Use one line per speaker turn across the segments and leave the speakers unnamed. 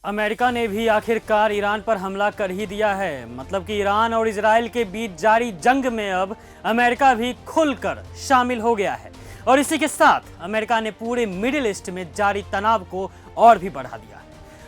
America ने भी आखिरकार ईरान पर हमला कर ही दिया है। मतलब कि ईरान और इजराइल के बीच जारी जंग में अब अमेरिका भी खुलकर शामिल हो गया है और इसी के साथ अमेरिका ने पूरे मिडिल ईस्ट में जारी तनाव को और भी बढ़ा दिया है।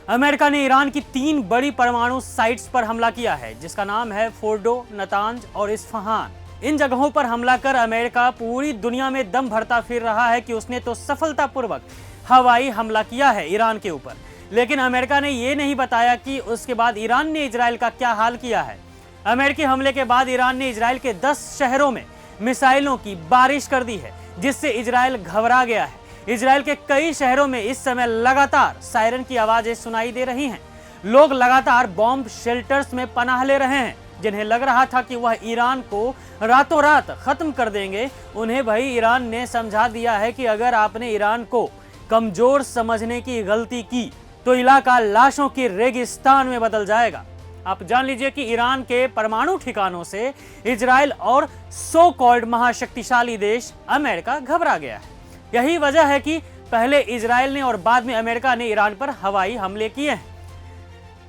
अमेरिका ने ईरान की 3 बड़ी परमाणु साइट्स पर हमला किया है, जिसका नाम है फोर्डो, नतांज और इस्फहान। इन जगहों पर हमला कर अमेरिका पूरी दुनिया में दम भरता फिर रहा है कि उसने तो सफलतापूर्वक हवाई हमला किया है ईरान के ऊपर, लेकिन अमेरिका ने यह नहीं बताया कि उसके बाद ईरान ने इजराइल का क्या हाल किया है। अमेरिकी हमले के बाद ईरान ने इजराइल के 10 शहरों में मिसाइलों की बारिश कर दी है, जिससे इजराइल घबरा गया है। इजराइल के कई शहरों में इस समय लगातार सायरन की आवाजें सुनाई दे रही हैं। लोग लगातार बॉम्ब शेल्टर्स में पनाह ले रहे हैं। जिन्हें लग रहा था कि वह ईरान को रातों रात खत्म कर देंगे, उन्हें भाई ईरान ने समझा दिया है कि अगर आपने ईरान को कमजोर समझने की गलती की तो इलाका लाशों के रेगिस्तान में बदल जाएगा। आप जान लीजिए कि ईरान के परमाणु ठिकानों से इजराइल और सो कॉल्ड महाशक्तिशाली देश अमेरिका घबरा गया है। यही वजह है कि पहले इजराइल ने और बाद में अमेरिका ने ईरान पर हवाई हमले किए हैं,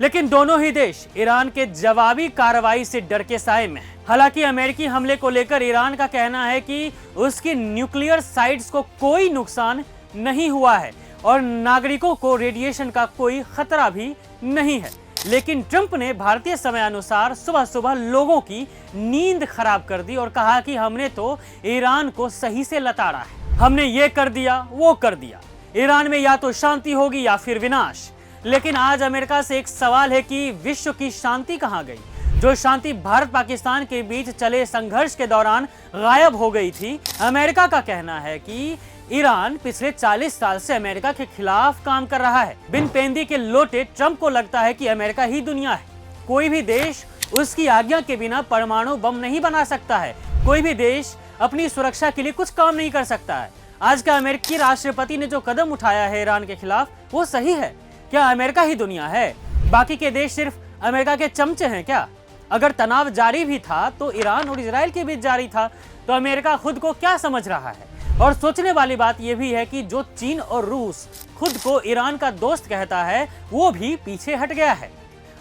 लेकिन दोनों ही देश ईरान के जवाबी कार्रवाई से डर के साए में हैं। हालांकि अमेरिकी हमले को लेकर ईरान का कहना है कि उसकी न्यूक्लियर साइट्स को कोई नुकसान नहीं हुआ है और नागरिकों को रेडिएशन का कोई खतरा भी नहीं है। लेकिन ट्रंप ने भारतीय समय अनुसार सुबह सुबह लोगों की नींद खराब कर दी और कहा कि हमने तो ईरान को सही से लताड़ा है, हमने ये कर दिया वो कर दिया, ईरान में या तो शांति होगी या फिर विनाश। लेकिन आज अमेरिका से एक सवाल है कि विश्व की शांति कहां गई? जो शांति भारत पाकिस्तान के बीच चले संघर्ष के दौरान गायब हो गई थी। अमेरिका का कहना है कि ईरान पिछले 40 साल से अमेरिका के खिलाफ काम कर रहा है। बिन पेंदी के लोटे ट्रंप को लगता है कि अमेरिका ही दुनिया है। कोई भी देश उसकी आज्ञा के बिना परमाणु बम नहीं बना सकता है। कोई भी देश अपनी सुरक्षा के लिए कुछ काम नहीं कर सकता है। आज का अमेरिकी राष्ट्रपति ने जो कदम उठाया है ईरान के खिलाफ, वो सही है क्या? अमेरिका ही दुनिया है? बाकी के देश सिर्फ अमेरिका के चमचे हैं क्या? अगर तनाव जारी भी था तो ईरान और इजराइल के बीच जारी था, तो अमेरिका खुद को क्या समझ रहा है? और सोचने वाली बात यह भी है कि जो चीन और रूस खुद को ईरान का दोस्त कहता है, वो भी पीछे हट गया है।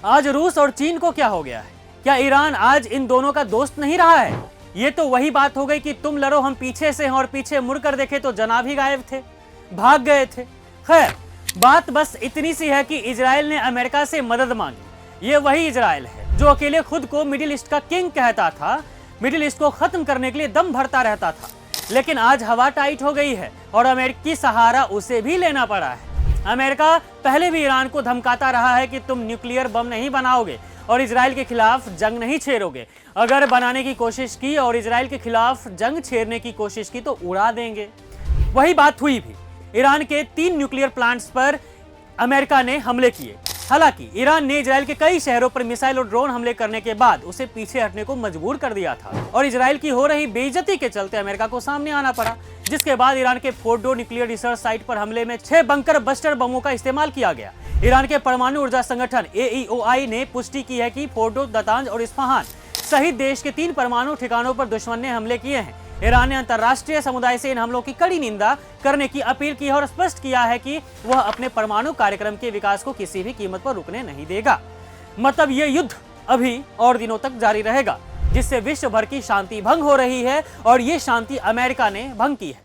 आज रूस और चीन को क्या हो गया है? क्या ईरान आज इन दोनों का दोस्त नहीं रहा है? ये तो वही बात हो गई कि तुम लड़ो हम पीछे से हैं, और पीछे मुड़कर देखे तो जनाब ही गायब थे, भाग गए थे। खैर, बात बस इतनी सी है कि इजराइल ने अमेरिका से मदद मांगी। ये वही इजराइल है जो अकेले खुद को मिडिल ईस्ट का किंग कहता था, मिडिल ईस्ट को खत्म करने के लिए दम भरता रहता था। लेकिन आज हवा टाइट हो गई है और अमेरिकी सहारा उसे भी लेना पड़ा है। अमेरिका पहले भी ईरान को धमकाता रहा है कि तुम न्यूक्लियर बम नहीं बनाओगे और इजराइल के खिलाफ जंग नहीं छेड़ोगे। अगर बनाने की कोशिश की और इजराइल के खिलाफ जंग छेड़ने की कोशिश की तो उड़ा देंगे। वही बात हुई भी। ईरान के 3 न्यूक्लियर प्लांट्स पर अमेरिका ने हमले किए। हालांकि ईरान ने इजराइल के कई शहरों पर मिसाइल और ड्रोन हमले करने के बाद उसे पीछे हटने को मजबूर कर दिया था और इजराइल की हो रही बेइज्जती के चलते अमेरिका को सामने आना पड़ा, जिसके बाद ईरान के फोर्डो न्यूक्लियर रिसर्च साइट पर हमले में 6 बंकर बस्टर बमों का इस्तेमाल किया गया। ईरान के परमाणु ऊर्जा संगठन AEOI ने पुष्टि की है कि फोर्डो, नतांज और इस्फहान सहित देश के 3 परमाणु ठिकानों पर दुश्मन ने हमले किए हैं। ईरान ने अंतर्राष्ट्रीय समुदाय से इन हमलों की कड़ी निंदा करने की अपील की है और स्पष्ट किया है कि वह अपने परमाणु कार्यक्रम के विकास को किसी भी कीमत पर रुकने नहीं देगा। मतलब ये युद्ध अभी और दिनों तक जारी रहेगा, जिससे विश्व भर की शांति भंग हो रही है और ये शांति अमेरिका ने भंग की है।